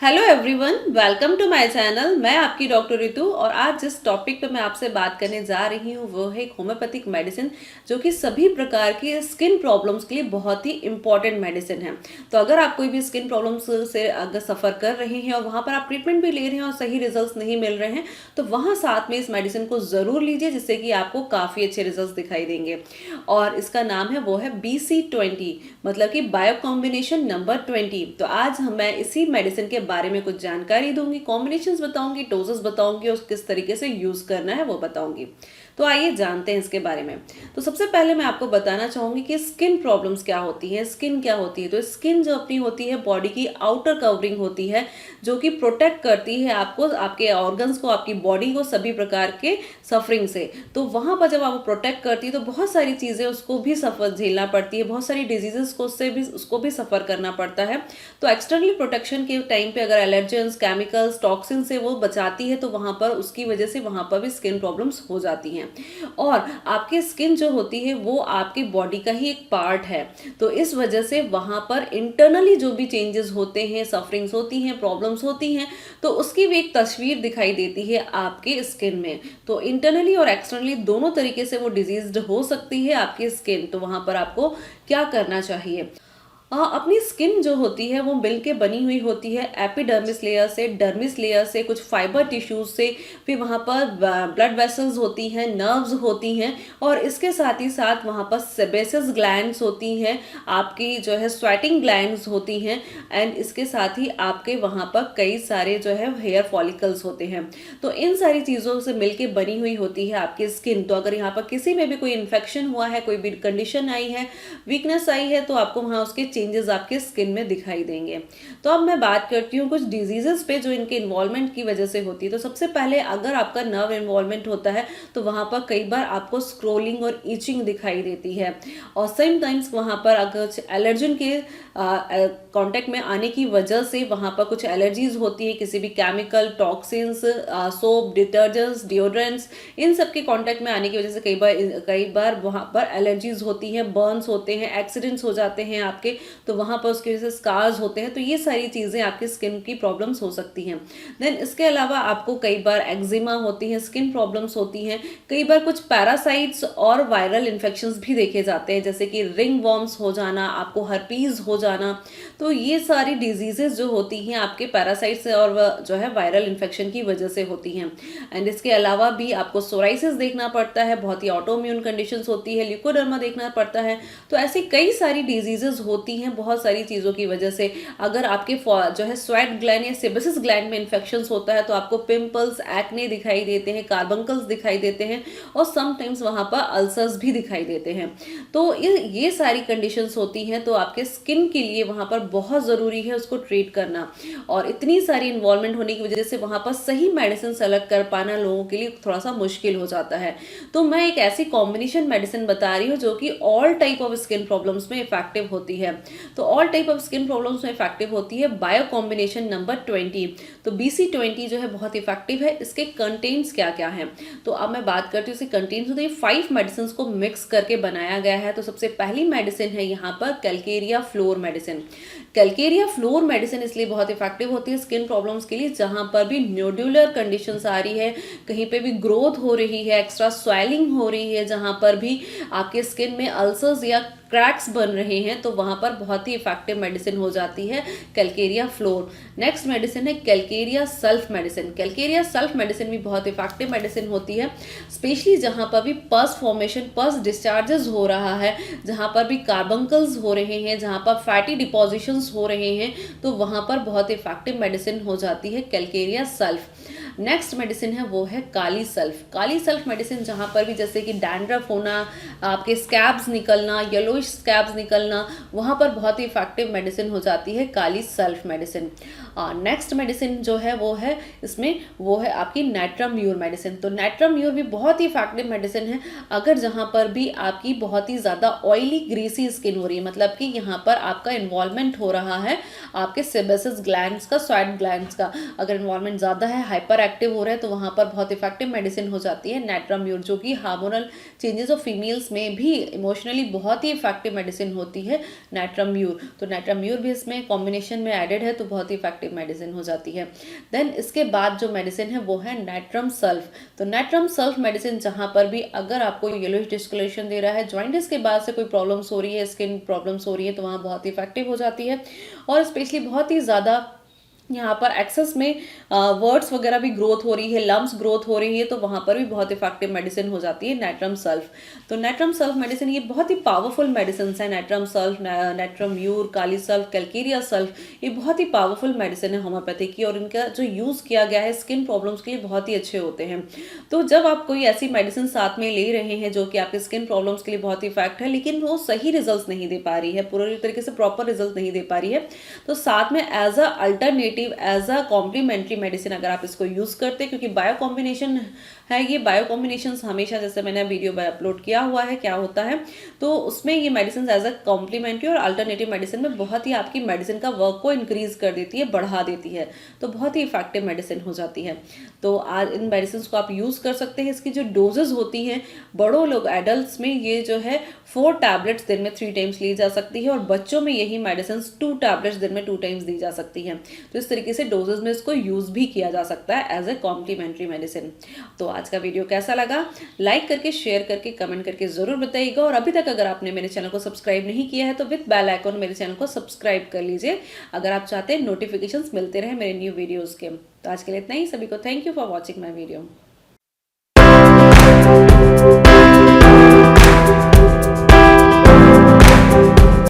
Hello everyone, welcome to my channel. मैं आपकी doctor Ritu और आज जिस टॉपिक पे मैं आपसे बात करने जा रही हूँ वो है एक होम्योपैथिक मेडिसिन जो कि सभी प्रकार की स्किन प्रॉब्लम्स के लिए बहुत ही इंपॉर्टेंट मेडिसिन है। तो अगर आप कोई भी स्किन प्रॉब्लम्स से अगर सफ़र कर रहे हैं और वहाँ पर आप ट्रीटमेंट भी ले रहे हैं और सही रिजल्ट नहीं मिल रहे हैं तो वहाँ साथ में इस मेडिसिन को ज़रूर लीजिए, जिससे कि आपको काफ़ी अच्छे रिजल्ट दिखाई देंगे। और इसका नाम है वो है BC20, मतलब कि बायो कॉम्बिनेशन नंबर 20। तो आज मैं इसी मेडिसिन के बारे में कुछ जानकारी दूंगी, कॉम्बिनेशंस बताऊंगी, डोजेस बताऊंगी और किस तरीके से यूज करना है वो बताऊंगी। तो आइए जानते हैं इसके बारे में। तो सबसे पहले मैं आपको बताना चाहूंगी कि स्किन प्रॉब्लम्स क्या होती है। स्किन क्या होती है? तो स्किन जो अपनी होती है बॉडी की आउटर कवरिंग होती है जो कि प्रोटेक्ट करती है आपको, आपके ऑर्गन्स को, आपकी बॉडी को सभी प्रकार के सफरिंग से। तो वहां पर जब आप प्रोटेक्ट करती है तो बहुत सारी चीजें उसको भी सफर झेलना पड़ती है, बहुत सारी डिजीजेस को उसको भी सफर करना पड़ता है। तो एक्सटर्नली प्रोटेक्शन के टाइम पे अगर एलर्जेंस, केमिकल्स, टॉक्सिन से वो बचाती है तो वहां पर उसकी वजह से वहां पर भी स्किन प्रॉब्लम्स हो जाती हैं। और आपकी स्किन जो होती है वो आपकी बॉडी का ही एक पार्ट है। तो इस वजह से वहां पर इंटरनली जो भी चेंजेस होते हैं, सफरिंग्स होती हैं, प्रॉब्लम्स होती हैं, तो उसकी भी एक तस्वीर दिखाई देती है आपके स्किन में। तो इंटरनली और एक्सटर्नली दोनों तरीके से वो डिजीज्ड हो सकती है आपकी स्किन। तो वहां पर आपको क्या करना चाहिए? अपनी स्किन जो होती है वो मिल के बनी हुई होती है एपिडर्मिस लेयर से, डर्मिस लेयर से, कुछ फाइबर टिश्यूज से, फिर वहाँ पर ब्लड वेसल्स होती हैं, नर्व्स होती हैं, और इसके साथ ही साथ वहाँ पर सेबेसिस ग्लैंड्स होती हैं, आपकी जो है स्वेटिंग ग्लैंड्स होती हैं, एंड इसके साथ ही आपके वहाँ पर कई सारे जो है हेयर फॉलिकल्स होते हैं। तो इन सारी चीज़ों से मिलके बनी हुई होती है आपकी स्किन। तो अगर यहाँ पर किसी में भी कोई इन्फेक्शन हुआ है, कोई भी कंडीशन आई है, वीकनेस आई है, तो आपको वहाँ उसके चेंजेस आपके स्किन में दिखाई देंगे। तो अब मैं बात करती हूँ कुछ डिजीजेस पे जो इनके इन्वॉल्वमेंट की वजह से होती है। तो सबसे पहले अगर आपका नर्व इन्वॉल्वमेंट होता है तो वहाँ पर कई बार आपको स्क्रोलिंग और ईचिंग दिखाई देती है, और सेम टाइम्स वहाँ पर अगर एलर्जन के कांटेक्ट में आने की वजह से वहाँ पर कुछ एलर्जीज होती है, किसी भी chemical, toxins, soap, detergents, deodorants, इन सब के कांटेक्ट में आने की वजह से कई बार वहाँ पर एलर्जीज होती हैं, बर्न्स होते हैं, एक्सीडेंट्स हो जाते हैं आपके, तो वहाँ पर उसकी वजह से स्कार्स होते हैं। तो ये सारी चीज़ें आपकी स्किन की प्रॉब्लम्स हो सकती हैं। देन इसके अलावा आपको कई बार एक्जिमा होती हैं, स्किन प्रॉब्लम्स होती हैं, कई बार कुछ पैरासाइट्स और वायरल इन्फेक्शंस भी देखे जाते हैं, जैसे कि रिंग वॉर्म्स हो जाना, आपको हर्पीज हो जाना। तो ये सारी डिजीजेस जो होती हैं आपके पैरासाइट से और जो है वायरल इन्फेक्शन की वजह से होती हैं। एंड इसके अलावा भी आपको सोराइसिस देखना पड़ता है, बहुत ही ऑटोइम्यून कंडीशंस होती है, ल्यूकोडर्मा देखना पड़ता है। तो ऐसी कई सारी डिजीजेस होती हैं बहुत सारी चीज़ों की वजह से। अगर आपके जो है स्वेट ग्लैंड या सेबेसिस ग्लैंड में इन्फेक्शंस होता है तो आपको पिंपल्स, एक्ने दिखाई देते हैं, कार्बंकल्स दिखाई देते हैं, और समटाइम्स वहाँ पर अल्सर्स भी दिखाई देते हैं। तो ये सारी कंडीशंस होती हैं। तो आपके स्किन के लिए वहाँ पर बहुत ज़रूरी है उसको ट्रीट करना, और इतनी सारी इन्वॉल्वमेंट होने की वजह से वहाँ पर सही मेडिसिन सेलेक्ट कर पाना लोगों के लिए थोड़ा सा मुश्किल हो जाता है। तो मैं एक ऐसी कॉम्बिनेशन मेडिसिन बता रही हूँ जो कि all type of skin problems में इफेक्टिव होती है। तो all type of skin problems में इफेक्टिव होती है बायो कॉम्बिनेशन नंबर 20। तो BC20 जो है बहुत इफेक्टिव है। इसके कंटेंट्स क्या क्या हैं? तो अब मैं बात करती हूँ इसके कंटेंट्स। तो ये 5 मेडिसिन को मिक्स करके बनाया गया है। तो सबसे पहली मेडिसिन है यहाँ पर Calcarea floor medicine. Calcarea floor medicine इसलिए बहुत इफेक्टिव होती है स्किन प्रॉब्लम्स के लिए जहां पर भी न्यूड्यूलर कंडीशंस आ रही है, कहीं पे भी ग्रोथ हो रही है, एक्स्ट्रा स्वेलिंग हो रही है, जहां पर भी आपके स्किन में अल्सर्स या क्रैक्स बन रहे हैं, तो वहां पर बहुत ही इफेक्टिव मेडिसिन हो जाती है कैलकेरिया फ्लोर। नेक्स्ट मेडिसिन है Calcarea sulph medicine. Calcarea sulph medicine भी बहुत इफेक्टिव मेडिसिन होती है, स्पेशली जहां पर भी पस फॉर्मेशन, पस डिस्चार्जेस हो रहा है, जहां पर भी कार्बंकल्स हो रहे हैं, जहां पर फैटी डिपोजिशंस हो रहे हैं, तो वहां पर बहुत इफेक्टिव मेडिसिन हो जाती है कैलकेरिया सल्फ। नेक्स्ट मेडिसिन है वो है kali sulph. Kali sulph medicine जहां पर भी जैसे कि डैंड्रफ होना, आपके स्कैब्स निकलना, येलोइश स्कैब्स निकलना, वहां पर बहुत ही इफेक्टिव मेडिसिन हो जाती है kali sulph medicine. Next medicine जो है वो है इसमें वो है आपकी नाइट्राम्यूर मेडिसिन। तो नाइट्राम्यूर भी बहुत ही इफेक्टिव मेडिसिन है अगर जहां पर भी आपकी बहुत ही ज़्यादा ऑयली ग्रीसी स्किन हो रही है, मतलब कि यहाँ पर आपका इन्वॉल्वमेंट हो रहा है आपके सेबेसिस ग्लैंड्स का, स्वेट ग्लैंड्स का। अगर इन्वॉल्वमेंट ज़्यादा है, हाइपर एक्टिव हो रहा है, तो वहाँ पर बहुत इफेक्टिव मेडिसिन हो जाती है नाइट्राम्यूर, जो कि हार्मोनल चेंजेस ऑफ फीमेल्स में भी इमोशनली बहुत ही इफेक्टिव मेडिसिन होती है नाइट्राम्यूर। तो नाइट्राम्यूर भी इसमें कॉम्बिनेशन में एडेड है, तो बहुत ही इफेक्टिव इफेक्टिव मेडिसिन हो जाती है। देन इसके बाद जो मेडिसिन है वो है नेट्रम सल्फ। तो नेट्रम सल्फ मेडिसिन जहाँ पर भी अगर आपको येलोइश डिस्कलरेशन दे रहा है, जॉइंटिस के बाद से कोई प्रॉब्लम्स हो रही है, स्किन प्रॉब्लम्स हो रही है, तो वहाँ बहुत ही इफेक्टिव हो जाती है। और स्पेशली बहुत ही ज़्यादा यहाँ पर एक्सेस में वर्ड्स वगैरह भी ग्रोथ हो रही है, लम्स ग्रोथ हो रही है, तो वहाँ पर भी बहुत इफेक्टिव मेडिसिन हो जाती है नेट्रम सल्फ। तो नेट्रम सल्फ मेडिसिन ये बहुत ही पावरफुल मेडिसिन है। Natrum sulph, natrum mur, kali sulph, calcarea sulph, ये बहुत ही पावरफुल मेडिसिन है होम्योपैथी की, और इनका जो यूज़ किया गया है स्किन प्रॉब्लम्स के लिए बहुत ही अच्छे होते हैं। तो जब आप कोई ऐसी मेडिसिन साथ में ले रहे हैं जो कि आपके स्किन प्रॉब्लम्स के लिए बहुत ही इफेक्ट है, लेकिन वो सही रिजल्ट नहीं दे पा रही है, पूरी तरीके से प्रॉपर रिजल्ट नहीं दे पा रही है, तो साथ में as a alternative, as a complementary medicine अगर आप इसको यूज करते हैं, क्योंकि बायो कॉम्बिनेशन है, ये बायो कॉम्बिनेशन हमेशा, जैसे मैंने वीडियो में अपलोड किया हुआ है क्या होता है, तो उसमें ये मेडिसिन एज अ कॉम्प्लीमेंट्री और अल्टरनेटिव मेडिसिन में बहुत ही आपकी मेडिसिन का वर्क को इंक्रीज कर देती है, बढ़ा देती है, तो बहुत ही इफेक्टिव मेडिसिन हो जाती है। तो आज इन मेडिसिन को आप यूज कर सकते हैं। इसकी जो डोजेज होती हैं, बड़ों लोग एडल्ट में ये जो है 4 टैबलेट्स दिन में 3 टाइम्स ली जा सकती है, और बच्चों में यही मेडिसिन 2 टैबलेट्स दिन में 2 टाइम्स दी जा सकती है। तो इस तरीके से डोजेज में इसको यूज भी किया जा सकता है एज ए कॉम्प्लीमेंट्री मेडिसिन। तो आज का वीडियो कैसा लगा, लाइक करके, शेयर करके, कमेंट करके जरूर बताइएगा। और अभी तक अगर आपने मेरे चैनल को सब्सक्राइब नहीं किया है तो विद बेल आइकन मेरे चैनल को सब्सक्राइब कर लीजिए, अगर आप चाहते हैं नोटिफिकेशंस मिलते रहे मेरे न्यू वीडियोस के। तो आज के लिए इतना ही। सभी को thank you for watching my video.